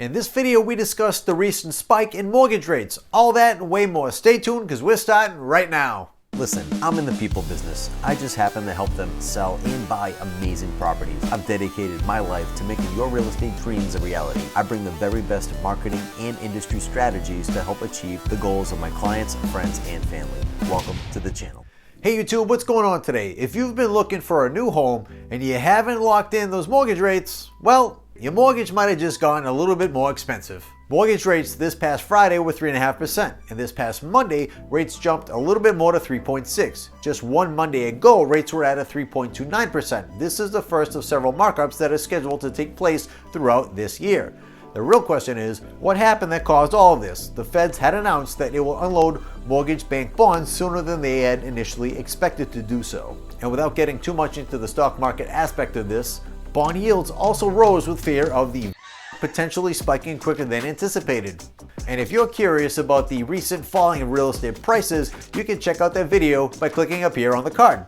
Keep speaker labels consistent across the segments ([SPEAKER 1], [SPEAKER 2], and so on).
[SPEAKER 1] In this video, we discuss the recent spike in mortgage rates. All that and way more. Stay tuned because we're starting right now.
[SPEAKER 2] Listen, I'm in the people business. I just happen to help them sell and buy amazing properties. I've dedicated my life to making your real estate dreams a reality. I bring the very best marketing and industry strategies to help achieve the goals of my clients, friends, and family. Welcome to the channel.
[SPEAKER 1] Hey YouTube, what's going on today? If you've been looking for a new home and you haven't locked in those mortgage rates, well, your mortgage might have just gotten a little bit more expensive. Mortgage rates this past Friday were 3.5%, and this past Monday, rates jumped a little bit more to 3.6%. Just one Monday ago, rates were at a 3.29%. This is the first of several markups that are scheduled to take place throughout this year. The real question is, what happened that caused all of this? The feds had announced that it will unload mortgage-backed bonds sooner than they had initially expected to do so. And without getting too much into the stock market aspect of this, bond yields also rose with fear of the potentially spiking quicker than anticipated. And if you're curious about the recent falling of real estate prices, you can check out that video by clicking up here on the card.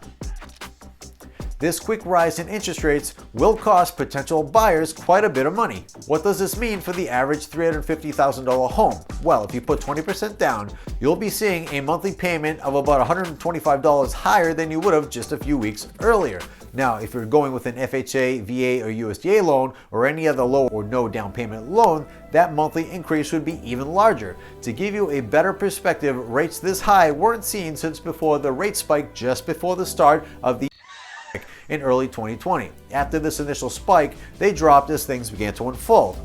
[SPEAKER 1] This quick rise in interest rates will cost potential buyers quite a bit of money. What does this mean for the average $350,000 home? Well, if you put 20% down, you'll be seeing a monthly payment of about $125 higher than you would have just a few weeks earlier. Now, if you're going with an FHA, VA, or USDA loan, or any other low or no down payment loan, that monthly increase would be even larger. To give you a better perspective, rates this high weren't seen since before the rate spike just before the start of the in early 2020. After this initial spike, they dropped as things began to unfold.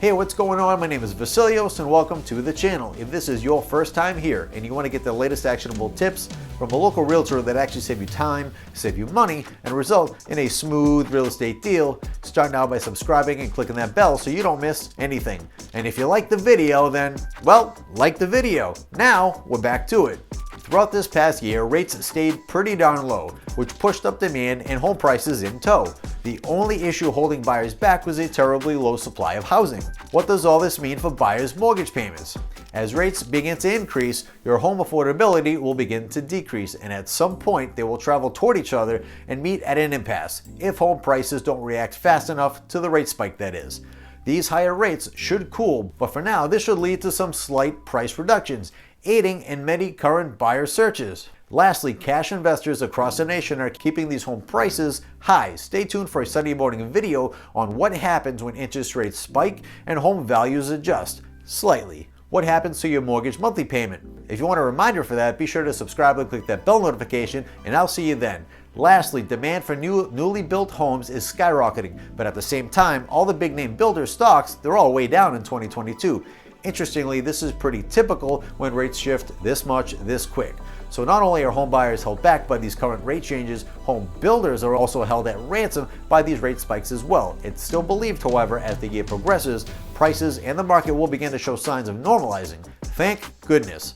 [SPEAKER 1] Hey, what's going on? My name is Vasilios and welcome to the channel. If this is your first time here and you want to get the latest actionable tips from a local realtor that actually save you time, save you money, and result in a smooth real estate deal, start now by subscribing and clicking that bell so you don't miss anything. And if you like the video, then, well, like the video. Now, we're back to it. Throughout this past year, rates stayed pretty darn low, which pushed up demand and home prices in tow. The only issue holding buyers back was a terribly low supply of housing. What does all this mean for buyers' mortgage payments? As rates begin to increase, your home affordability will begin to decrease, and at some point they will travel toward each other and meet at an impasse, if home prices don't react fast enough to the rate spike that is. These higher rates should cool, but for now this should lead to some slight price reductions, aiding in many current buyer searches. Lastly, cash investors across the nation are keeping these home prices high. Stay tuned for a Sunday morning video on what happens when interest rates spike and home values adjust slightly. What happens to your mortgage monthly payment? If you want a reminder for that, be sure to subscribe and click that bell notification, and I'll see you then. Lastly, demand for newly built homes is skyrocketing, but at the same time, all the big name builder stocks, they're all way down in 2022. Interestingly, this is pretty typical when rates shift this much this quick. So not only are home buyers held back by these current rate changes, home builders are also held at ransom by these rate spikes as well. It's still believed, however, as the year progresses, prices and the market will begin to show signs of normalizing. Thank goodness.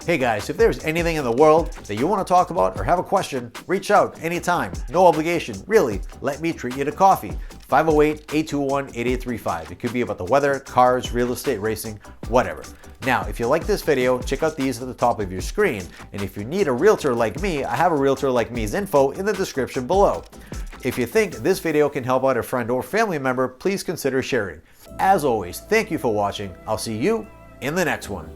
[SPEAKER 1] Hey guys, if there's anything in the world that you want to talk about or have a question, reach out anytime. No obligation, really. Let me treat you to coffee. 508-821-8835. It could be about the weather, cars, real estate, racing, whatever. Now, if you like this video, check out these at the top of your screen. And if you need a realtor like me, I have a realtor like me's info in the description below. If you think this video can help out a friend or family member, please consider sharing. As always, thank you for watching. I'll see you in the next one.